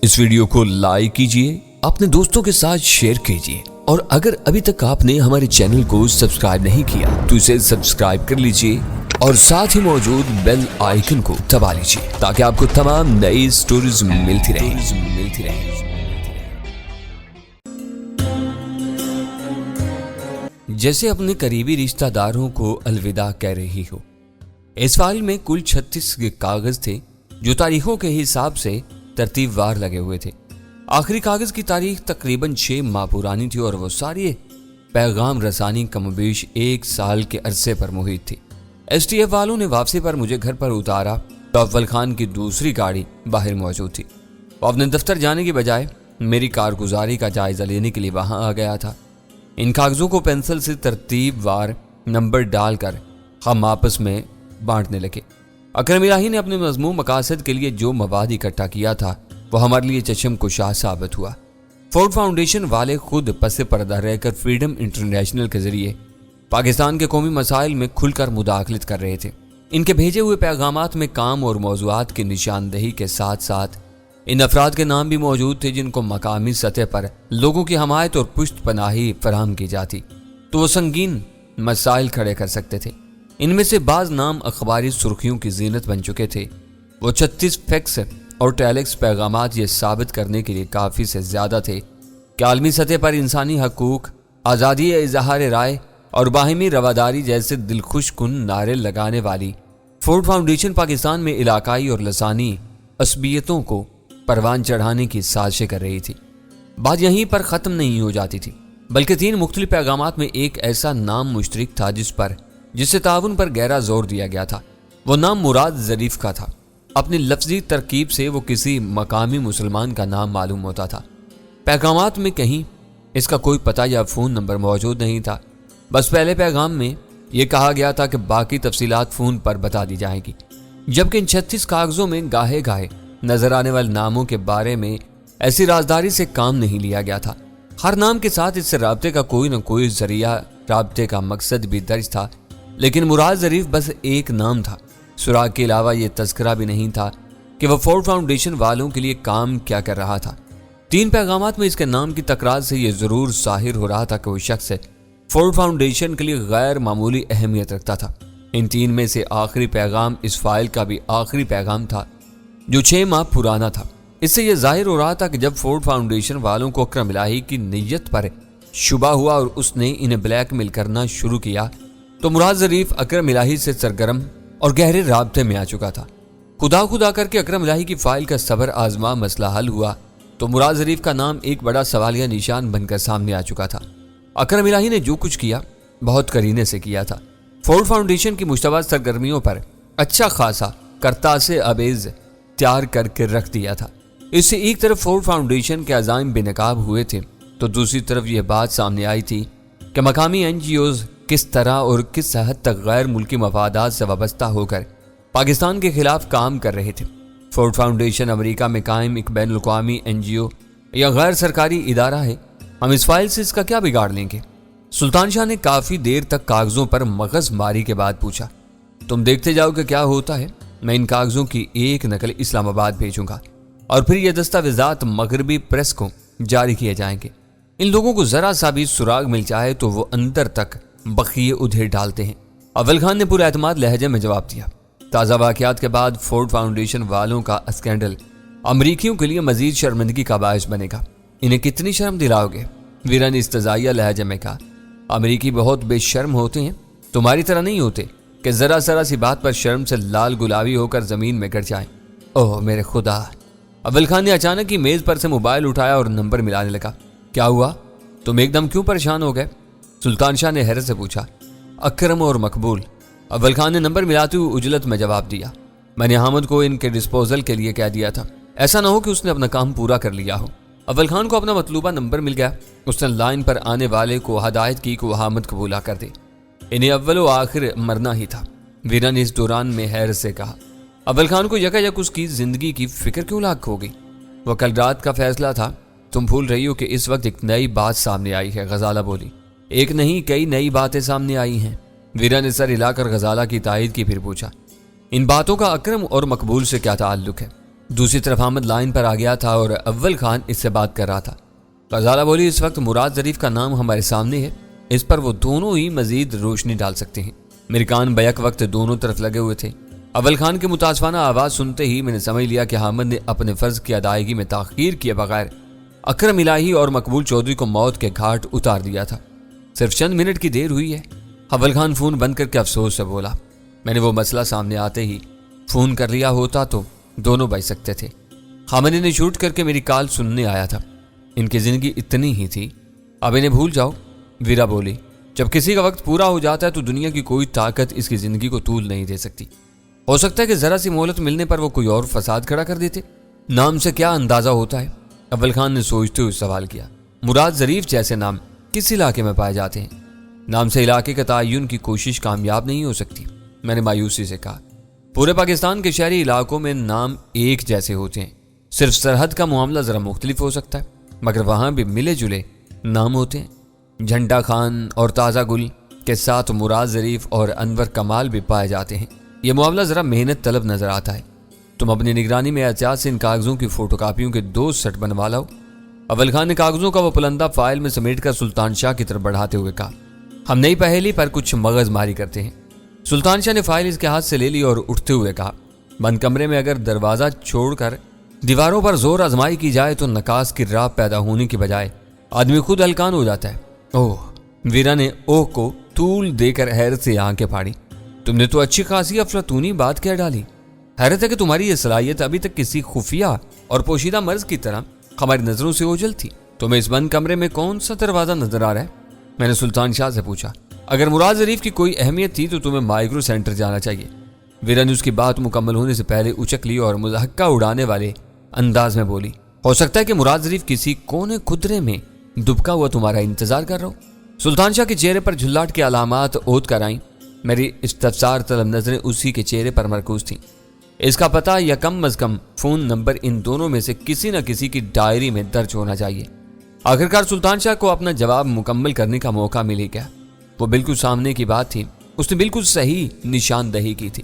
اس video کو like کیجئے، اپنے دوستوں کے ساتھ شیئر کیجئے، اور اگر ابھی تک آپ نے ہمارے چینل کو سبسکرائب نہیں کیا تو اسے سبسکرائب کر لیجئے اور ساتھ ہی Mojood بیل آئیکن کو دبا لیجئے تاکہ آپ کو تمام نئی سٹوریز ملتی رہیں۔ جیسے اپنے قریبی رشتہ داروں کو الوداع کہہ رہی ہو۔ اس فائل میں کل 36 کاغذ تھے جو تاریخوں کے حساب سے ترتیب وار لگے ہوئے تھے۔ آخری کاغذ کی تاریخ تقریباً 6 ماہ پرانی تھی اور وہ ساری پیغام رسانی کم و بیش 1 سال کے عرصے پر محیط تھی۔ ایس ٹی ایف والوں نے واپسی پر مجھے گھر پر اتارا تو اول خان کی دوسری گاڑی باہر موجود تھی۔ وہ اپنے دفتر جانے کی بجائے میری کارگزاری کا جائزہ لینے کے لیے وہاں آ گیا تھا۔ ان کاغذوں کو پینسل سے ترتیب وار نمبر ڈال کر ہم آپس میں بانٹنے لگے۔ اکرم الہی نے اپنے مضمون مقاصد کے لیے جو مواد اکٹھا کیا تھا وہ ہمارے لیے چشم کشا ثابت ہوا۔ فورڈ فاؤنڈیشن والے خود پس پردہ رہ کر فریڈم انٹرنیشنل کے ذریعے پاکستان کے قومی مسائل میں کھل کر مداخلت کر رہے تھے۔ ان کے بھیجے ہوئے پیغامات میں کام اور موضوعات کی نشاندہی کے ساتھ ساتھ ان افراد کے نام بھی موجود تھے جن کو مقامی سطح پر لوگوں کی حمایت اور پشت پناہی فراہم کی جاتی تو وہ سنگین مسائل کھڑے کر سکتے تھے۔ ان میں سے بعض نام اخباری سرخیوں کی زینت بن چکے تھے۔ وہ 36 فیکس اور ٹیلیکس پیغامات یہ ثابت کرنے کے لیے کافی سے زیادہ تھے کہ عالمی سطح پر انسانی حقوق، آزادی اظہار رائے اور باہمی رواداری جیسے دلخوش کن نعرے لگانے والی فورڈ فاؤنڈیشن پاکستان میں علاقائی اور لسانی عصبیتوں کو پروان چڑھانے کی سازشیں کر رہی تھی۔ بات یہیں پر ختم نہیں ہو جاتی تھی بلکہ 3 مختلف پیغامات میں ایک ایسا نام مشترک تھا جس سے تعاون پر گہرا زور دیا گیا تھا۔ وہ نام مراد ظریف کا تھا۔ اپنی لفظی ترکیب سے وہ کسی مقامی مسلمان کا نام معلوم ہوتا تھا۔ پیغامات میں کہیں اس کا کوئی پتہ یا فون نمبر موجود نہیں تھا۔ بس پہلے پیغام میں یہ کہا گیا تھا کہ باقی تفصیلات فون پر بتا دی جائیں گی، جبکہ ان 36 کاغذوں میں گاہے گاہے نظر آنے والے ناموں کے بارے میں ایسی رازداری سے کام نہیں لیا گیا تھا۔ ہر نام کے ساتھ اس سے رابطے کا کوئی نہ کوئی ذریعہ، رابطے کا مقصد بھی درج تھا، لیکن مراد ظریف بس ایک نام تھا۔ سراغ کے علاوہ یہ تذکرہ بھی نہیں تھا کہ وہ فورڈ فاؤنڈیشن والوں کے لیے کام کیا کر رہا تھا۔ 3 پیغامات میں اس کے نام کی تکرار سے یہ ضرور ظاہر ہو رہا تھا کہ وہ شخص فورڈ فاؤنڈیشن کے لیے غیر معمولی اہمیت رکھتا تھا۔ ان 3 میں سے آخری پیغام اس فائل کا بھی آخری پیغام تھا جو 6 ماہ پرانا تھا۔ اس سے یہ ظاہر ہو رہا تھا کہ جب فورڈ فاؤنڈیشن والوں کو اکرم الہی کی نیت پر شبہ ہوا اور اس نے انہیں بلیک میل کرنا شروع کیا تو مراد ظریف اکرم الہی سے سرگرم اور گہرے رابطے میں آ چکا تھا۔ خدا کر کے اکرم الہی کی فائل کا صبر آزما مسئلہ حل ہوا تو مراد ظریف کا نام ایک بڑا سوالیہ نشان بن کر سامنے آ چکا تھا۔ اکرم الہی نے جو کچھ کیا بہت قرینے سے کیا تھا۔ فورڈ فاؤنڈیشن کی مشتبہ سرگرمیوں پر اچھا خاصا کرتاس ابیض تیار کر کے رکھ دیا تھا۔ اس سے ایک طرف فورڈ فاؤنڈیشن کے عزائم بے نقاب ہوئے تھے تو دوسری طرف یہ بات سامنے آئی تھی کہ مقامی NGOز کس طرح اور کس حد تک غیر ملکی مفادات سے وابستہ ہو کر پاکستان کے خلاف کام کر رہے تھے۔ فورڈ فاؤنڈیشن امریکہ میں قائم ایک بین الاقوامی NGO یا غیر سرکاری ادارہ ہے۔ ہم اس فائل سے اس کا کیا بگاڑ لیں گے؟ سلطان شاہ نے کافی دیر تک کاغذوں پر مغز ماری کے بعد پوچھا۔ تم دیکھتے جاؤ کہ کیا ہوتا ہے۔ میں ان کاغذوں کی ایک نقل اسلام آباد بھیجوں گا اور پھر یہ دستاویزات مغربی پریس کو جاری کیے جائیں گے۔ ان لوگوں کو ذرا سا بھی سراغ مل جائے تو وہ اندر تک بخیے ادھیر ڈالتے ہیں۔ اول خان نے پورا اعتماد لہجے میں جواب دیا۔ تازہ واقعات کے بعد فورڈ فاؤنڈیشن والوں کا اسکینڈل امریکیوں کے لیے مزید شرمندگی کا باعث بنے گا۔ انہیں کتنی شرم دلاؤ گے؟ ویرا نے استزائیہ لہجے میں کہا۔ امریکی بہت بے شرم ہوتے ہیں، تمہاری طرح نہیں ہوتے کہ ذرا سی بات پر شرم سے لال گلابی ہو کر زمین میں گر جائیں۔ اوہ میرے خدا! اول خان نے اچانک ہی میز پر سے موبائل اٹھایا اور نمبر ملانے لگا۔ کیا ہوا؟ تم ایک دم کیوں پریشان ہو گئے؟ سلطان شاہ نے حیرت سے پوچھا۔ اکرم اور مقبول، اول خان نے نمبر ملاتے ہوئے عجلت میں جواب دیا۔ میں نے حامد کو ان کے ڈسپوزل کے لیے کہہ دیا تھا، ایسا نہ ہو کہ اس نے اپنا کام پورا کر لیا ہو۔ اول خان کو اپنا مطلوبہ نمبر مل گیا۔ اس نے لائن پر آنے والے کو ہدایت کی کہ وہ حامد کو بلا کر دے۔ انہیں اول و آخر مرنا ہی تھا، ویرا نے اس دوران میں حیرت سے کہا۔ اول خان کو یکایک اس کی زندگی کی فکر کیوں لاحق ہو گئی؟ وہ کل رات کا فیصلہ تھا۔ تم بھول رہی ہو کہ اس وقت ایک نئی بات سامنے آئی ہے، غزالہ بولی۔ ایک نہیں کئی نئی باتیں سامنے آئی ہیں۔ ویرا نے سر ہلا کر غزالہ کی تائید کی، پھر پوچھا، ان باتوں کا اکرم اور مقبول سے کیا تعلق ہے؟ دوسری طرف حامد لائن پر آ گیا تھا اور اول خان اس سے بات کر رہا تھا۔ غزالہ بولی، اس وقت مراد ظریف کا نام ہمارے سامنے ہے، اس پر وہ دونوں ہی مزید روشنی ڈال سکتے ہیں۔ میرے کان بیک وقت دونوں طرف لگے ہوئے تھے۔ اول خان کی متاسفانہ آواز سنتے ہی میں نے سمجھ لیا کہ حامد نے اپنے فرض کی ادائیگی میں تاخیر کیے بغیر اکرم الہی اور مقبول چودھری کو موت کے گھاٹ اتار دیا تھا۔ صرف چند منٹ کی دیر ہوئی ہے۔ اول خان فون بند کر کے افسوس سے بولا، میں نے وہ مسئلہ سامنے آتے ہی فون کر لیا ہوتا تو دونوں بچ سکتے تھے۔ حامد نے شوٹ کر کے میری کال سننے آیا تھا۔ ان کی زندگی اتنی ہی تھی، اب انہیں بھول جاؤ۔ ویرا بولی، جب کسی کا وقت پورا ہو جاتا ہے تو دنیا کی کوئی طاقت اس کی زندگی کو طول نہیں دے سکتی۔ ہو سکتا ہے کہ ذرا سی مہلت ملنے پر وہ کوئی اور فساد کھڑا کر دیتے۔ نام سے کیا اندازہ ہوتا ہے؟ اول خان نے سوچتے ہوئے سوال کیا۔ مراد ظریف جیسے نام کس علاقے میں پائے جاتے ہیں؟ نام سے علاقے کا تعین کی کوشش کامیاب نہیں ہو سکتی، میں نے مایوسی سے کہا۔ پورے پاکستان کے شہری علاقوں میں نام ایک جیسے ہوتے ہیں، صرف سرحد کا معاملہ ذرا مختلف ہو سکتا ہے، مگر وہاں بھی ملے جلے نام ہوتے ہیں۔ جھنڈا خان اور تازہ گل کے ساتھ مراد ظریف اور انور کمال بھی پائے جاتے ہیں۔ یہ معاملہ ذرا محنت طلب نظر آتا ہے۔ تم اپنی نگرانی میں احتیاط سے ان کاغذوں کی فوٹو کاپیوں کے 2 سیٹ بنوا لاؤ۔ اول خان نے کاغذوں کا وہ پلندہ فائل میں سمیٹ کر سلطان شاہ کی طرف بڑھاتے ہوئے کہا، ہم نئی پہیلی پر کچھ مغز ماری کرتے ہیں۔ سلطان شاہ نے فائل اس کے ہاتھ سے لے لی اور اٹھتے ہوئے کہا، بند کمرے میں اگر دروازہ چھوڑ کر دیواروں پر زور آزمائی کی جائے تو نکاس کی راہ پیدا ہونے کی بجائے آدمی خود ہلکان ہو جاتا ہے۔ اوہ، ویرا نے اوہ کو طول دے کر حیرت سے آنکھیں پھاڑی، تم نے تو اچھی خاصی افلاطونی بات کہہ ڈالی۔ حیرت ہے کہ تمہاری یہ صلاحیت ابھی تک کسی خفیہ اور پوشیدہ مرض کی طرح ہماری نظروں سے اوجھل تھی۔ تمہیں اس بند کمرے میں کون سا دروازہ نظر آ رہا ہے؟ میں نے سلطان شاہ سے پوچھا۔ اگر مراد ظریف کی کوئی اہمیت تھی تو تمہیں مائکرو سینٹر جانا چاہیے۔ ویرا نے اس کی بات مکمل ہونے سے پہلے اچک لی اور مضحکہ اڑانے والے انداز میں بولی، ہو سکتا ہے کہ مراد ظریف کسی کونے خدرے میں دبکا ہوا تمہارا انتظار کر رہا ہو۔ سلطان شاہ کے چہرے پر جھلاٹ کی علامات اوت کر آئیں۔ میری استفسار طلب نظریں اسی کے چہرے پر مرکوز تھیں۔ اس کا پتہ یا کم از کم فون نمبر ان دونوں میں سے کسی نہ کسی کی ڈائری میں درج ہونا چاہیے۔ آخرکار سلطان شاہ کو اپنا جواب مکمل کرنے کا موقع مل ہی گیا۔ وہ بالکل سامنے کی بات تھی، اس نے بالکل صحیح نشاندہی کی تھی۔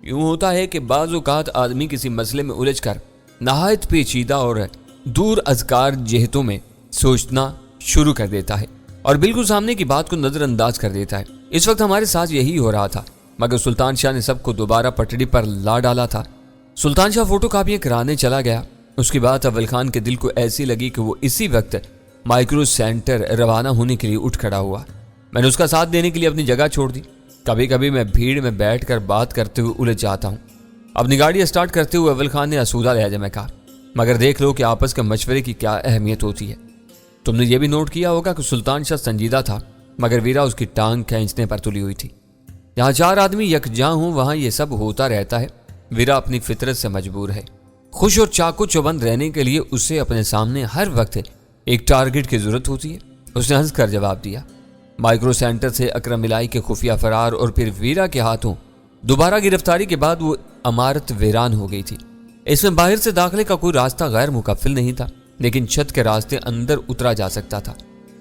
یوں ہوتا ہے کہ بعض اوقات آدمی کسی مسئلے میں الجھ کر نہایت پیچیدہ اور دور ازکار جہتوں میں سوچنا شروع کر دیتا ہے اور بالکل سامنے کی بات کو نظر انداز کر دیتا ہے۔ اس وقت ہمارے ساتھ یہی ہو رہا تھا، مگر سلطان شاہ نے سب کو دوبارہ پٹڑی پر لا ڈالا تھا۔ سلطان شاہ فوٹو کاپیاں کرانے چلا گیا۔ اس کی بات اول خان کے دل کو ایسی لگی کہ وہ اسی وقت مائکرو سینٹر روانہ ہونے کے لیے اٹھ کھڑا ہوا۔ میں نے اس کا ساتھ دینے کے لیے اپنی جگہ چھوڑ دی۔ کبھی کبھی میں بھیڑ میں بیٹھ کر بات کرتے ہوئے الجھ جاتا ہوں۔ اپنی گاڑی اسٹارٹ کرتے ہوئے اول خان نے آسودہ لہجے میں کہا، مگر دیکھ لو کہ آپس کے مشورے کی کیا اہمیت ہوتی ہے۔ تم نے یہ بھی نوٹ کیا ہوگا کہ سلطان شاہ سنجیدہ تھا، مگر ویرا اس کی ٹانگ کھینچنے پر تلی ہوئی تھی۔ یہاں 4 آدمی یکجاں ہوں، وہاں یہ سب ہوتا رہتا ہے۔ ویرا اپنی فطرت سے مجبور ہے۔ خوش اور چاقو چوبند رہنے کے لیے اسے اپنے سامنے ہر وقت ایک ٹارگٹ کی ضرورت ہوتی ہے۔ اس نے ہنس کر جواب دیا۔ مائکرو سینٹر سے اکرم الہی کے خفیہ فرار اور پھر ویرا کے ہاتھوں دوبارہ گرفتاری کے بعد وہ عمارت ویران ہو گئی تھی۔ اس میں باہر سے داخلے کا کوئی راستہ غیر مکفل نہیں تھا، لیکن چھت کے راستے اندر اترا جا سکتا تھا۔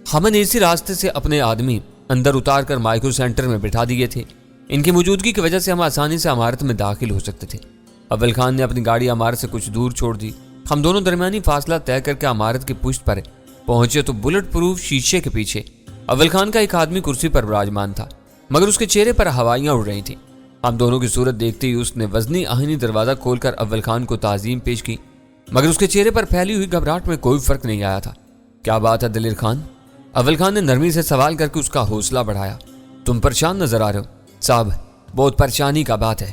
ہم نے اسی راستے سے اپنے آدمی اندر اتار کر مائکرو سینٹر میں بٹھا دیے تھے۔ ان کی موجودگی کی وجہ سے ہم آسانی سے عمارت میں داخل ہو سکتے تھے۔ اول خان نے اپنی گاڑی عمارت سے کچھ دور چھوڑ دی۔ ہم دونوں درمیانی فاصلہ طے کر کے عمارت کی پشت پر پہنچے تو بلٹ پروف شیشے کے پیچھے اول خان کا ایک آدمی کرسی پر براجمان تھا، مگر اس کے چہرے پر ہوائیاں اڑ رہی تھیں۔ ہم دونوں کی صورت دیکھتے ہی اس نے وزنی آہنی دروازہ کھول کر اول خان کو تعظیم پیش کی، مگر اس کے چہرے پر پھیلی ہوئی گھبراہٹ میں کوئی فرق نہیں آیا تھا۔ کیا بات ہے دلیر خان؟ اول خان نے نرمی سے سوال کر کے اس کا حوصلہ بڑھایا۔ تم پریشان نظر آ رہے ہو صاحب، بہت پریشانی کا بات ہے۔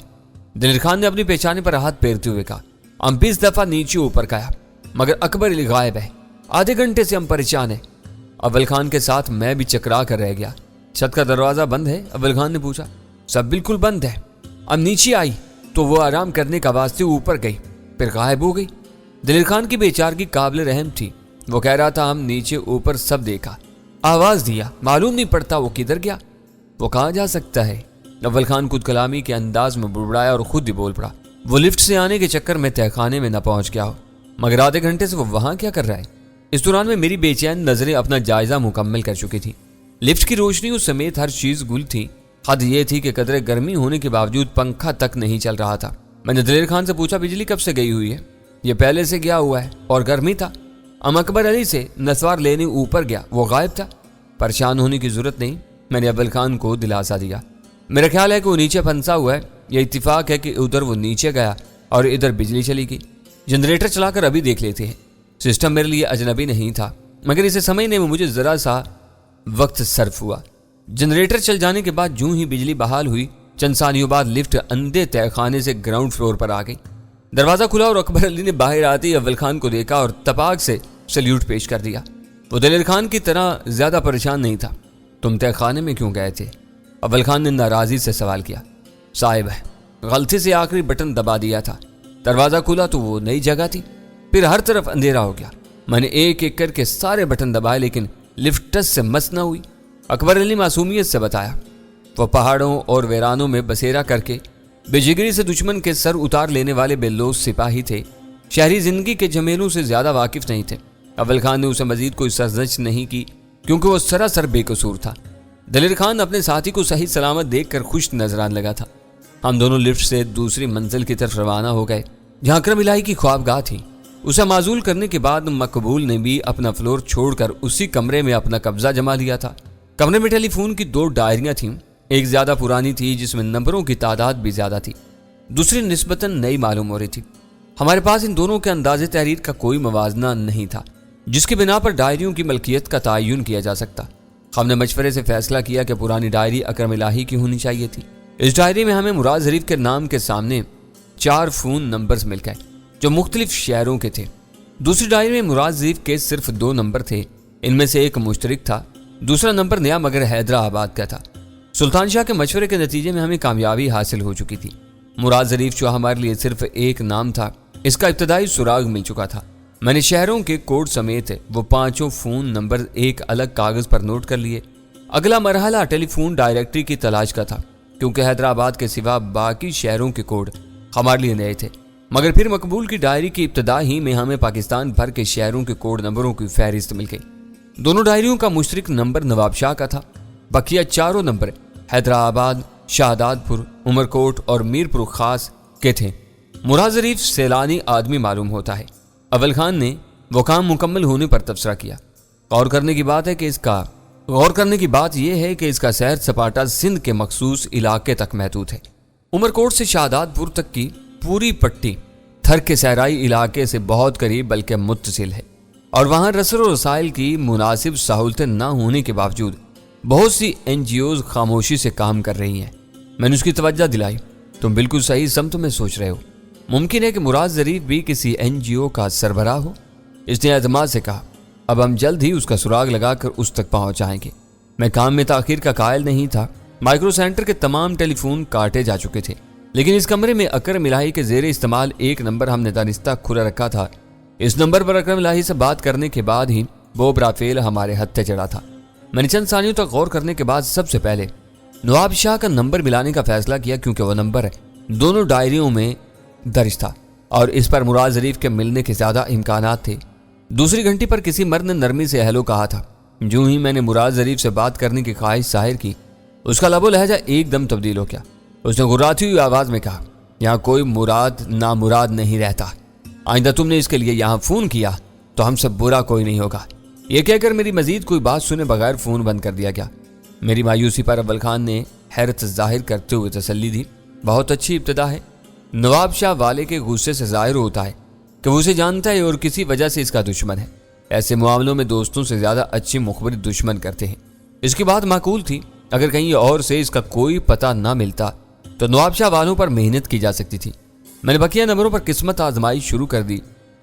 دلیر خان نے اپنی پیشانی پر ہاتھ پھیرتے ہوئے کہا، ہم 20 دفعہ نیچے اوپر گیا مگر اکبر علی غائب ہے۔ آدھے گھنٹے سے ہم پریشان ہیں۔ اول خان کے ساتھ میں بھی چکرا کر رہ گیا۔ چھت کا دروازہ بند ہے؟ اول خان نے پوچھا۔ سب بالکل بند ہے۔ اب نیچے آئی تو وہ آرام کرنے کا واسطے اوپر گئی، پھر غائب ہو گئی۔ دلیر خان کی بیچارگی قابل رحم تھی۔ وہ کہہ رہا تھا ہم نیچے اوپر سب دیکھا، آواز دیا، معلوم نہیں پڑتا وہ کدھر گیا۔ وہ کہاں جا سکتا ہے؟ اول خان خود کلامی کے انداز میں بڑبڑایا اور خود ہی بول پڑا، وہ لفٹ سے آنے کے چکر میں تہہ خانے میں نہ پہنچ گیا ہو، مگر آدھے گھنٹے سے وہ وہاں کیا کر رہا ہے؟ اس دوران میں میری بے چین نظریں اپنا جائزہ مکمل کر چکی تھی۔ لفٹ کی روشنیوں سمیت ہر چیز گل تھی۔ حد یہ تھی کہ قدرے گرمی ہونے کے باوجود پنکھا تک نہیں چل رہا تھا۔ میں نے دلیر خان سے پوچھا، بجلی کب سے گئی ہوئی ہے؟ یہ پہلے سے گیا ہوا ہے اور گرمی تھا۔ ام اکبر علی سے نسوار لینے اوپر گیا، وہ غائب تھا۔ پریشان ہونے کی ضرورت نہیں، میں نے اول خان کو دلاسا دیا۔ میرا خیال ہے کہ وہ نیچے پھنسا ہوا ہے، یہ اتفاق ہے کہ ادھر وہ نیچے گیا اور ادھر بجلی چلی گئی۔ جنریٹر چلا کر ابھی دیکھ لیتے ہیں۔ سسٹم میرے لیے اجنبی نہیں تھا، مگر اسے سمجھنے میں مجھے ذرا سا وقت صرف ہوا۔ جنریٹر چل جانے کے بعد جوں ہی بجلی بحال ہوئی، چند ثانیوں بعد لفٹ اندھے تہہ خانے سے گراؤنڈ فلور پر آ گئی۔ دروازہ کھلا اور اکبر علی نے باہر آتے ہی اول خان کو دیکھا اور تپاک سے سلیوٹ پیش کر دیا۔ وہ دلیر خان کی طرح زیادہ پریشان نہیں تھا۔ تم تہہ خانے میں کیوں گئے تھے؟ اول خان نے ناراضی سے سوال کیا۔ صاحب غلطی سے آخری بٹن دبا دیا تھا، دروازہ کھلا تو وہ نئی جگہ تھی، پھر ہر طرف اندھیرا ہو گیا۔ میں نے ایک ایک کر کے سارے بٹن دبائے لیکن لفٹ ٹچ سے مس نہ ہوئی۔ اکبر علی معصومیت سے بتایا۔ وہ پہاڑوں اور ویرانوں میں بسیرا کر کے بے جگری سے دشمن کے سر اتار لینے والے بے لوث سپاہی تھے، شہری زندگی کے جھمیلوں سے زیادہ واقف نہیں تھے۔ اول خان نے اسے مزید کوئی سرزنش نہیں کی کیونکہ وہ سراسر بے قصور تھا۔ دلیر خان اپنے ساتھی کو صحیح سلامت دیکھ کر خوش نظر آنے لگا تھا۔ ہم دونوں لفٹ سے دوسری منزل کی طرف روانہ ہو گئے جہاں اکرم الہی کی خوابگاہ تھی۔ اسے معزول کرنے کے بعد مقبول نے بھی اپنا فلور چھوڑ کر اسی کمرے میں اپنا قبضہ جما لیا تھا۔ کمرے میں ٹیلی فون کی 2 ڈائریاں تھیں، ایک زیادہ پرانی تھی جس میں نمبروں کی تعداد بھی زیادہ تھی، دوسری نسبتاً نئی معلوم ہو رہی تھی۔ ہمارے پاس ان دونوں کے انداز تحریر کا کوئی موازنہ نہیں تھا جس کی بنا پر ڈائریوں کی ملکیت کا تعین کیا جا سکتا۔ ہم نے مشورے سے فیصلہ کیا کہ پرانی ڈائری اکرم الہی کی ہونی چاہیے تھی۔ اس ڈائری میں ہمیں مراد ظریف کے نام کے سامنے 4 فون نمبرز مل گئے جو مختلف شہروں کے تھے۔ دوسری ڈائری میں مراد ظریف کے صرف 2 نمبر تھے، ان میں سے ایک مشترک تھا، دوسرا نمبر نیا مگر حیدرآباد کا تھا۔ سلطان شاہ کے مشورے کے نتیجے میں ہمیں کامیابی حاصل ہو چکی تھی۔ مراد ظریف جو ہمارے لیے صرف ایک نام تھا، اس کا ابتدائی سراغ مل چکا تھا۔ میں نے شہروں کے کوڈ سمیت وہ 5 فون نمبر ایک الگ کاغذ پر نوٹ کر لیے۔ اگلا مرحلہ ٹیلی فون ڈائریکٹری کی تلاش کا تھا کیونکہ حیدرآباد کے سوا باقی شہروں کے کوڈ ہمارے لیے نئے تھے، مگر پھر مقبول کی ڈائری کی ابتدا ہی میں ہمیں پاکستان بھر کے شہروں کے کوڈ نمبروں کی فہرست مل گئی۔ دونوں ڈائریوں کا مشترک نمبر نواب شاہ کا تھا، بقیہ 4 نمبر حیدرآباد، شہداد پور، عمرکوٹ اور میر پور خاص کے تھے۔ مراد ظریف سیلانی آدمی معلوم ہوتا ہے۔ اول خان نے وہ کام مکمل ہونے پر تبصرہ کیا۔ غور کرنے کی بات یہ ہے کہ اس کا سیر سپاٹا سندھ کے مخصوص علاقے تک محدود ہے۔ عمرکوٹ سے شہداد پور تک کی پوری پٹی تھر کے صحرائی علاقے سے بہت قریب بلکہ متصل ہے، اور وہاں رسل و رسائل کی مناسب سہولتیں نہ ہونے کے باوجود بہت سی NGOز خاموشی سے کام کر رہی ہیں۔ میں نے اس کی توجہ دلائی۔ تم بالکل صحیح سمت میں سوچ رہے ہو، ممکن ہے کہ مراد ظریف بھی کسی NGO کا سربراہ ہو۔ اس نے اعتماد سے کہا۔ اب ہم جلد ہی اس کا سراغ لگا کر اس تک پہنچ جائیں گے۔ میں کام میں تاخیر کا قائل نہیں تھا۔ مائکرو سینٹر کے تمام ٹیلی فون کاٹے جا چکے تھے، لیکن اس کمرے میں اکرم الہی کے زیر استعمال ایک نمبر ہم نے دانستہ کھلا رکھا تھا۔ اس نمبر پر اکرم الہی سے بات کرنے کے بعد ہی بوب رافیل ہمارے ہتھے چڑھا تھا۔ میں نے چند ثانیوں تک غور کرنے کے بعد سب سے پہلے نواب شاہ کا نمبر ملانے کا فیصلہ کیا کیونکہ وہ نمبر دونوں ڈائریوں میں درج تھا اور اس پر مراد ظریف کے ملنے کے زیادہ امکانات تھے۔ دوسری گھنٹی پر کسی مرد نے نرمی سے ہیلو کہا تھا۔ جو ہی میں نے مراد ظریف سے بات کرنے کی خواہش ظاہر کی، اس کا لب و لہجہ ایک دم تبدیل ہو گیا۔ اس نے گراتی ہوئی آواز میں کہا، یہاں کوئی مراد نامراد نہیں رہتا۔ آئندہ تم نے اس کے لیے یہاں فون کیا تو ہم سے برا کوئی نہیں ہوگا۔ یہ کہہ کر میری مزید کوئی بات سنے بغیر فون بند کر دیا گیا۔ میری مایوسی پر اول خان نے حیرت ظاہر کرتے ہوئے تسلی دی۔ بہت اچھی ابتدا ہے۔ نواب شاہ والے کے غصے سے ظاہر ہوتا ہے کہ وہ اسے جانتا ہے اور کسی وجہ سے اس کا دشمن ہے۔ ایسے معاملوں میں دوستوں سے زیادہ اچھی مخبری دشمن کرتے ہیں۔ اس کی بات معقول تھی۔ اگر کہیں اور سے اس کا کوئی پتہ نہ ملتا تو نواب شاہ والوں پر محنت کی جا سکتی تھی۔ میں نے بقیہ نمبروں پر قسمت آزمائی شروع کر دی۔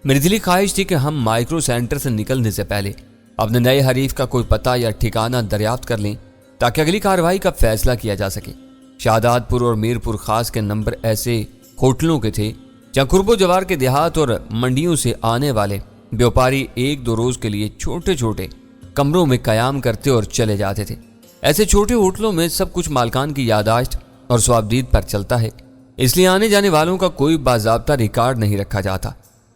میری دلی خواہش تھی کہ ہم مائکرو سینٹر سے نکلنے سے پہلے اپنے نئے حریف کا کوئی پتہ یا ٹھکانہ دریافت کر لیں تاکہ اگلی کارروائی کا فیصلہ کیا جا سکے۔ شہداد پور اور میر پور خاص کے نمبر ایسے ہوٹلوں کے تھے جہاں قرب و جوار کے دیہات اور منڈیوں سے آنے والے بیوپاری 1-2 روز کے لیے چھوٹے چھوٹے کمروں میں قیام کرتے اور چلے جاتے تھے۔ ایسے چھوٹے ہوٹلوں میں سب کچھ مالکان کی یادداشت اور ثوابدید پر چلتا ہے، اس لیے آنے جانے والوں کا کوئی باضابطہ ریکارڈ نہیں رکھا جاتا۔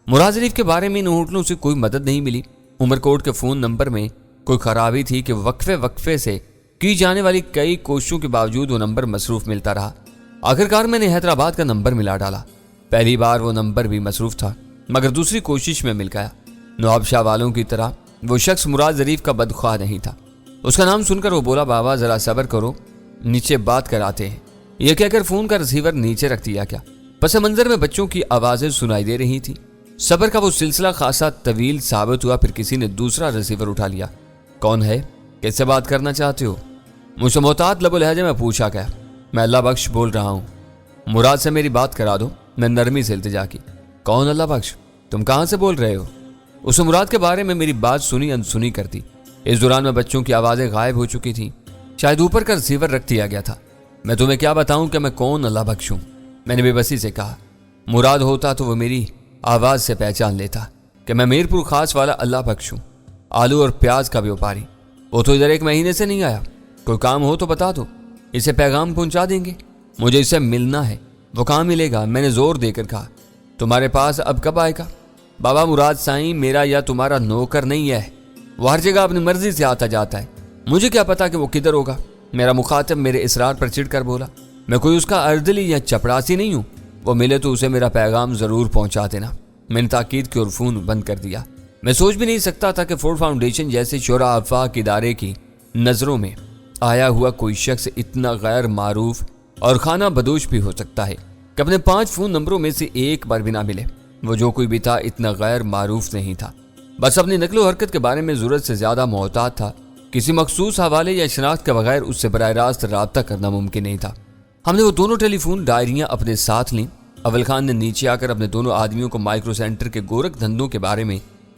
مراد ظریف کے بارے میں ان ہوٹلوں سے کوئی مدد نہیں ملی۔ عمرکوٹ کے فون نمبر میں کوئی خرابی تھی کہ وقفے سے کی جانے والی کئی کوششوں کے باوجود وہ نمبر مصروف ملتا رہا۔ آخرکار میں نے حیدرآباد کا نمبر ملا ڈالا۔ پہلی بار وہ نمبر بھی مصروف تھا۔ مگر دوسری کوشش میں مل گیا۔ نواب شاہ والوں کی طرح وہ شخص مراد ظریف کا بدخواہ نہیں تھا۔ اس کا نام سن کر وہ بولا، بابا ذرا صبر کرو، نیچے بات کراتے ہیں۔ یہ کہہ کر فون کا ریسیور نیچے رکھ دیا گیا۔ پس منظر میں بچوں کی آوازیں سنائی دے رہی تھی۔ صبر کا وہ سلسلہ خاصا طویل ثابت ہوا۔ پھر کسی نے دوسرا ریسیور اٹھا لیا۔ کون ہے؟ کس سے بات کرنا چاہتے ہو؟ مجھ سے محتاط لب و لہجے میں پوچھا گیا۔ میں اللہ بخش بول رہا ہوں، مراد سے میری بات کرا دو۔ میں نرمی سے التجا کی۔ کون اللہ بخش؟ تم کہاں سے بول رہے ہو؟ اس مراد کے بارے میں میری بات سنی انسنی کر دی۔ اس دوران میں بچوں کی آوازیں غائب ہو چکی تھیں۔ شاید اوپر کا ریسیور رکھ دیا گیا تھا۔ میں تمہیں کیا بتاؤں کہ میں کون اللہ بخش ہوں؟ میں نے بے بسی سے کہا۔ مراد ہوتا تو وہ میری آواز سے پہچان لیتا کہ میں میرپور خاص والا اللہ بخش ہوں، آلو اور پیاز کا بیوپاری۔ وہ تو ادھر 1 مہینے سے نہیں آیا۔ کوئی کام ہو تو بتا دو، اسے پیغام پہنچا دیں گے۔ مجھے اسے ملنا ہے۔ وہ کہاں ملے گا؟ میں نے زور دے کر کہا۔ تمہارے پاس اب کب آئے گا؟ بابا مراد سائیں میرا یا تمہارا نوکر نہیں ہے۔ وہ ہر جگہ اپنی مرضی سے آتا جاتا ہے۔ مجھے کیا پتا کہ وہ کدھر ہوگا؟ میرا مخاطب میرے اصرار پر چڑھ کر بولا۔ میں کوئی اس کا اردلی یا چپڑاسی نہیں ہوں۔ وہ ملے تو اسے میرا پیغام ضرور پہنچا دینا۔ میں نے تاکید کی اور فون بند کر دیا۔ میں سوچ بھی نہیں سکتا تھا کہ فورڈ فاؤنڈیشن جیسے شورا آفاق ادارے کی نظروں میں آیا ہوا کوئی شخص اتنا غیر معروف اور خانہ بدوش بھی ہو سکتا ہے کہ اپنے 5 فون نمبروں میں سے ایک بار بھی نہ ملے۔ وہ جو کوئی بھی تھا اتنا غیر معروف نہیں تھا، بس اپنی نقل و حرکت کے بارے میں ضرورت سے زیادہ محتاط تھا۔ کسی مخصوص حوالے یا شناخت کے بغیر اس سے براہ راست رابطہ کرنا ممکن نہیں تھا۔ ہم نے وہ دونوں ٹیلی فون ڈائریاں اپنے ساتھ لیں۔ اول خان نے نیچے آ کر اپنے دونوں آدمیوں کو مائکرو سینٹر کے گورکھ دھندوں کے بارے میں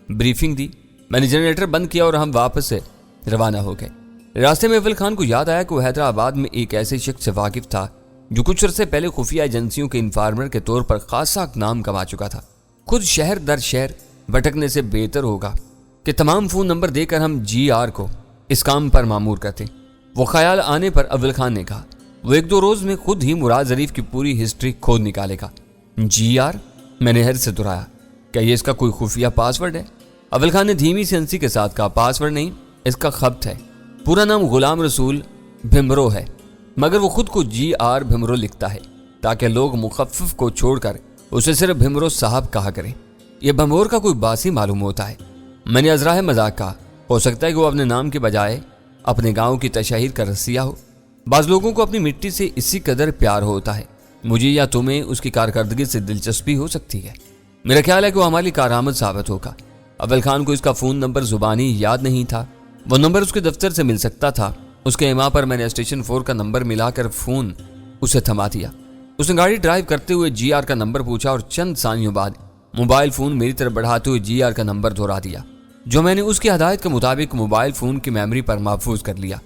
بریفنگ دی۔ میں نے جنریٹر بند کیا اور ہم واپس سے روانہ ہو گئے۔ راستے میں اول خان کو یاد آیا کہ وہ حیدرآباد میں ایک ایسے شخص سے واقف تھا جو کچھ عرصے پہلے خفیہ ایجنسیوں کے انفارمر کے طور پر خاصا نام کما چکا تھا۔ خود شہر در شہر بھٹکنے سے بہتر ہوگا کہ تمام فون نمبر دے کر ہم GR کو اس کام پر مامور کرتے۔ وہ خیال آنے پر اول خان نے کہا وہ 1-2 روز میں خود ہی مراد ظریف کی پوری ہسٹری کھود نکالے گا۔ GR؟ میں نے حیرت سے دہرایا۔ کیا یہ اس کا کوئی خفیہ پاسورڈ ہے؟ اول خان نے دھیمی سی ہنسی کے ساتھ کہا، پاسورڈ نہیں، اس کا خط ہے۔ پورا نام غلام رسول بھمرو ہے، مگر وہ خود کو GR بھمرو لکھتا ہے تاکہ لوگ مخفف کو چھوڑ کر اسے صرف بھمرو صاحب کہا کریں۔ یہ بھمور کا کوئی باسی معلوم ہوتا ہے۔ میں نے ازراہ مذاق کہا، ہو سکتا ہے کہ وہ اپنے نام کے بجائے اپنے گاؤں کی تشہیر کا رسیہ ہو۔ بعض لوگوں کو اپنی مٹی سے اسی قدر پیار ہوتا ہے۔ مجھے یا تمہیں اس کی کارکردگی سے دلچسپی ہو سکتی ہے۔ میرا خیال ہے کہ وہ ہماری کارآمد ثابت ہوگا۔ اول خان کو اس کا فون نمبر زبانی یاد نہیں تھا۔ وہ نمبر اس کے دفتر سے مل سکتا تھا۔ اس کے ایما پر میں نے اسٹیشن 4 کا نمبر ملا کر فون اسے تھما دیا۔ اس نے گاڑی ڈرائیو کرتے ہوئے GR کا نمبر پوچھا اور چند ثانیوں بعد موبائل فون میری طرف بڑھاتے ہوئے GR کا نمبر دہرا دیا، جو میں نے اس کی ہدایت کے مطابق موبائل فون کی میموری پر محفوظ کر لیا۔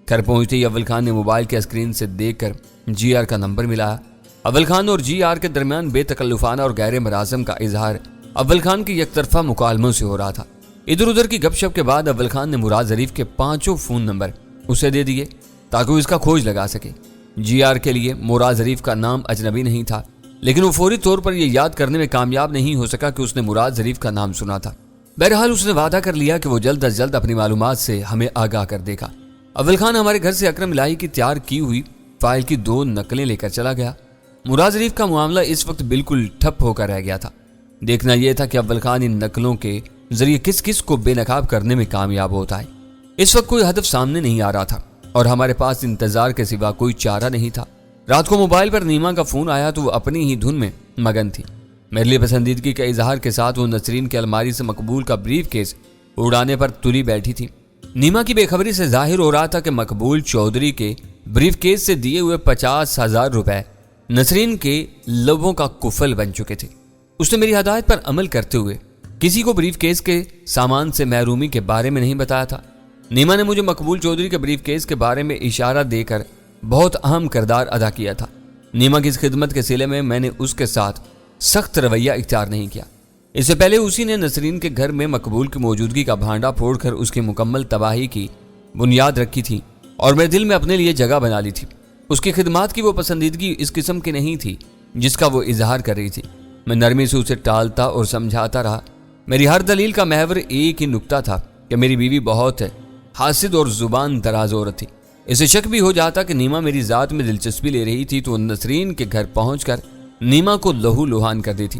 گھر پہنچتے ہی اول خان نے موبائل کے اسکرین سے دیکھ کر GR کا نمبر ملایا۔ اول خان اور GR کے درمیان بے تکلفانہ اور غیر مراسم کا اظہار اول خان کی یک طرفہ مکالموں سے ہو رہا تھا۔ ادھر ادھر کی گپ شپ کے بعد اول خان نے مراد ظریف کے 5 فون نمبر اسے دے دیے تاکہ وہ اس کا کھوج لگا سکے۔ GR کے لیے مراد ظریف کا نام اجنبی نہیں تھا، لیکن وہ فوری طور پر یہ یاد کرنے میں کامیاب نہیں ہو سکا کہ اس نے مراد ظریف کا نام سنا تھا۔ بہرحال اس نے وعدہ کر لیا کہ وہ جلد از جلد اپنی معلومات سے ہمیں آگاہ کر دے گا۔ اول خان ہمارے گھر سے اکرم الہی کی تیار کی ہوئی فائل کی 2 نقلیں لے کر چلا گیا۔ مراد ظریف کا معاملہ اس وقت بالکل ٹھپ ہو کر رہ گیا تھا۔ دیکھنا یہ تھا کہ اول خان ان نقلوں کے ذریعے کس کس کو بے نقاب کرنے میں کامیاب ہوتا ہے۔ اس وقت کوئی ہدف سامنے نہیں آ رہا تھا اور ہمارے پاس انتظار کے سوا کوئی چارہ نہیں تھا۔ رات کو موبائل پر نیما کا فون آیا تو وہ اپنی ہی دھن میں مگن تھی۔ میرے لیے پسندیدگی کے اظہار کے ساتھ وہ نسرین کے الماری سے مقبول کا بریف کیس اڑانے پر تلی بیٹھی تھی۔ نیما کی بے خبری سے ظاہر ہو رہا تھا کہ مقبول چودھری کے بریف کیس سے دیے ہوئے 50,000 روپے نسرین کے لبوں کا کفل بن چکے تھے۔ اس نے میری ہدایت پر عمل کرتے ہوئے کسی کو بریف کیس کے سامان سے محرومی کے بارے میں نہیں بتایا تھا۔ نیما نے مجھے مقبول چودھری کے بریف کیس کے بارے میں اشارہ دے کر بہت اہم کردار ادا کیا تھا۔ نیما کی اس خدمت کے صلے میں نے اس کے ساتھ سخت رویہ اختیار نہیں کیا۔ اس سے پہلے اسی نے نسرین کے گھر میں مقبول کی موجودگی کا بھانڈا پھوڑ کر اس کی مکمل تباہی کی بنیاد رکھی تھی اور میرے دل میں اپنے لیے جگہ بنا لی تھی۔ اس کی خدمات کی وہ پسندیدگی اس قسم کی نہیں تھی جس کا وہ اظہار کر رہی تھی۔ میں نرمی سے اسے ٹالتا اور سمجھاتا رہا۔ میری ہر دلیل کا محور ایک ہی نکتہ تھا کہ میری بیوی بہت حاسد اور زبان دراز عورت تھی۔ اسے شک بھی ہو جاتا کہ نیما میری ذات میں دلچسپی لے رہی تھی تو وہ نسرین کے گھر پہنچ کر نیما کو لہو لہان کر دیتی۔